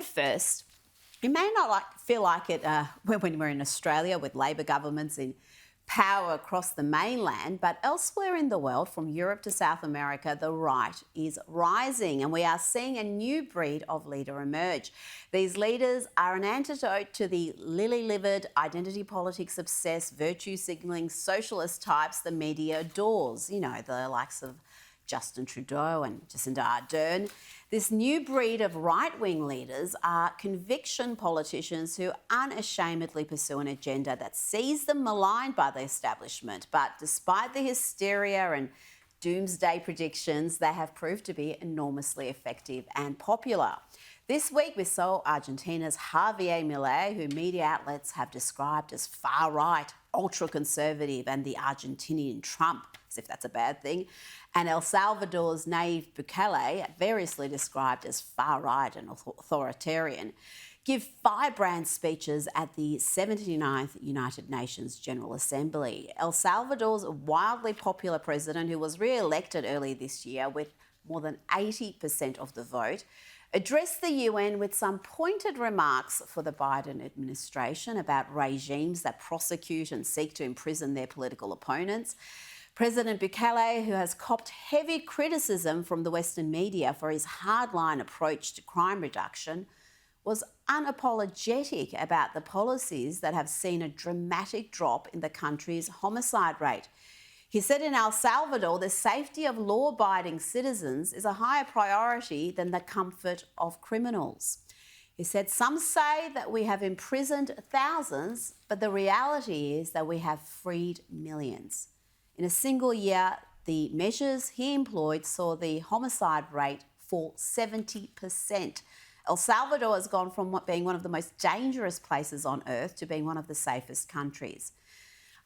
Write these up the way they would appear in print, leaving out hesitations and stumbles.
But first, you may not feel like it when we're in Australia with Labor governments in power across the mainland, but elsewhere in the world, from Europe to South America, the right is rising, and we are seeing a new breed of leader emerge. These leaders are an antidote to the lily-livered, identity politics obsessed, virtue signalling socialist types the media adores. You know, the likes of Justin Trudeau and Jacinda Ardern. This new breed of right-wing leaders are conviction politicians who unashamedly pursue an agenda that sees them maligned by the establishment. But despite the hysteria and doomsday predictions, they have proved to be enormously effective and popular. This week we saw Argentina's Javier Milei, who media outlets have described as far-right, ultra-conservative, and the Argentinian Trump, as if that's a bad thing, and El Salvador's Nayib Bukele, variously described as far-right and authoritarian, give firebrand speeches at the 79th United Nations General Assembly. El Salvador's wildly popular president, who was re-elected earlier this year with more than 80% of the vote, addressed the UN with some pointed remarks for the Biden administration about regimes that prosecute and seek to imprison their political opponents. President Bukele, who has copped heavy criticism from the Western media for his hardline approach to crime reduction, was unapologetic about the policies that have seen a dramatic drop in the country's homicide rate. He said in El Salvador, the safety of law-abiding citizens is a higher priority than the comfort of criminals. He said, some say that we have imprisoned thousands, but the reality is that we have freed millions. In a single year, the measures he employed saw the homicide rate fall 70%. El Salvador has gone from being one of the most dangerous places on earth to being one of the safest countries.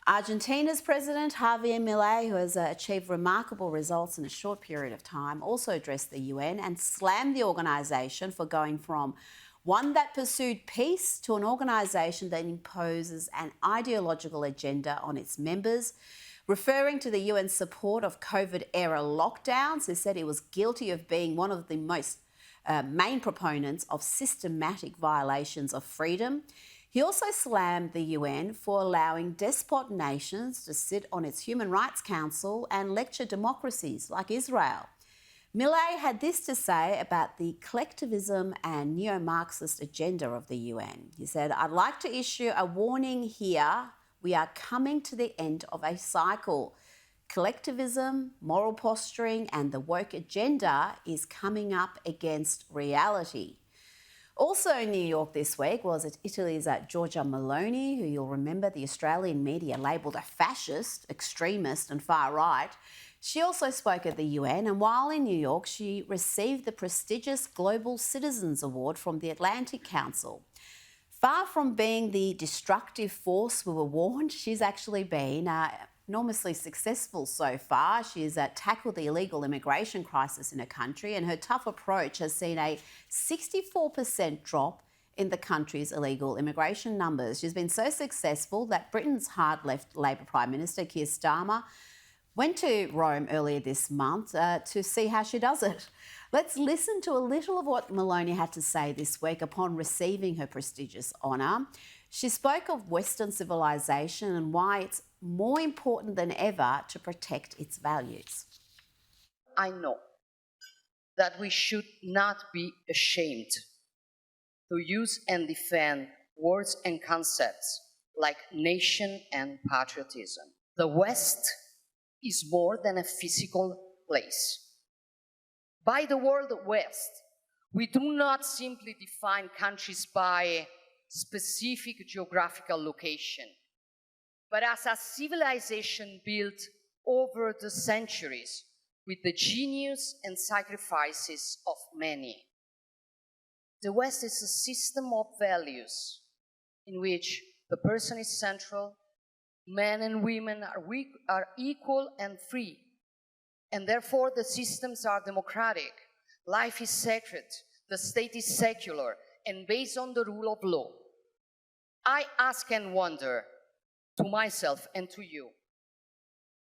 Argentina's president, Javier Milei, who has achieved remarkable results in a short period of time, also addressed the UN and slammed the organisation for going from one that pursued peace to an organisation that imposes an ideological agenda on its members. Referring to the UN's support of COVID-era lockdowns, he said he was guilty of being one of the most main proponents of systematic violations of freedom. He also slammed the UN for allowing despot nations to sit on its Human Rights Council and lecture democracies like Israel. Milei had this to say about the collectivism and neo-Marxist agenda of the UN. He said, "I'd like to issue a warning here. We are coming to the end of a cycle. Collectivism, moral posturing, and the woke agenda is coming up against reality." Also in New York this week was Italy's Giorgia Meloni, who you'll remember the Australian media labelled a fascist, extremist and far-right. She also spoke at the UN, and while in New York, she received the prestigious Global Citizens Award from the Atlantic Council. Far from being the destructive force we were warned, she's actually been enormously successful so far. She's tackled the illegal immigration crisis in her country, and her tough approach has seen a 64% drop in the country's illegal immigration numbers. She's been so successful that Britain's hard-left Labor Prime Minister, Keir Starmer, went to Rome earlier this month to see how she does it. Let's listen to a little of what Meloni had to say this week upon receiving her prestigious honour. She spoke of Western civilization and why it's more important than ever to protect its values. I know that we should not be ashamed to use and defend words and concepts like nation and patriotism. The West is more than a physical place. By the word West, we do not simply define countries by specific geographical location, but as a civilization built over the centuries with the genius and sacrifices of many. The West is a system of values in which the person is central, men and women are equal and free, and therefore the systems are democratic, life is sacred, the state is secular, and based on the rule of law. I ask and wonder to myself and to you,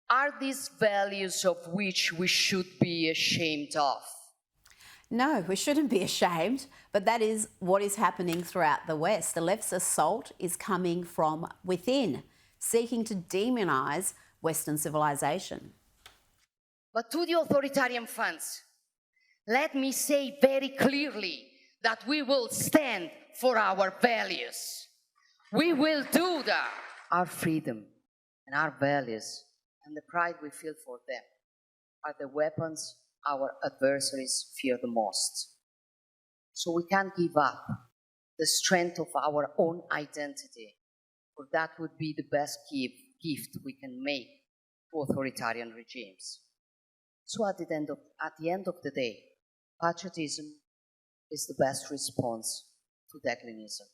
are these values of which we should be ashamed of? No, we shouldn't be ashamed, but that is what is happening throughout the West. The left's assault is coming from within, seeking to demonise Western civilization. But to the authoritarian funds, let me say very clearly that we will stand for our values. We will do that. Our freedom and our values and the pride we feel for them are the weapons our adversaries fear the most. So we can't give up the strength of our own identity, for that would be the best gift we can make to authoritarian regimes. So at the end of the day, patriotism is the best response to declinism.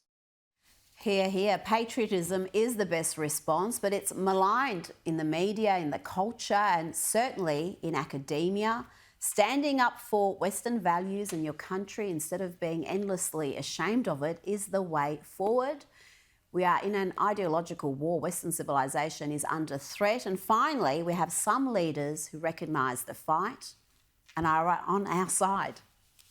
Hear, hear. Patriotism is the best response, but it's maligned in the media, in the culture, and certainly in academia. Standing up for Western values in your country instead of being endlessly ashamed of it is the way forward. We are in an ideological war. Western civilization is under threat. And finally, we have some leaders who recognise the fight and are on our side.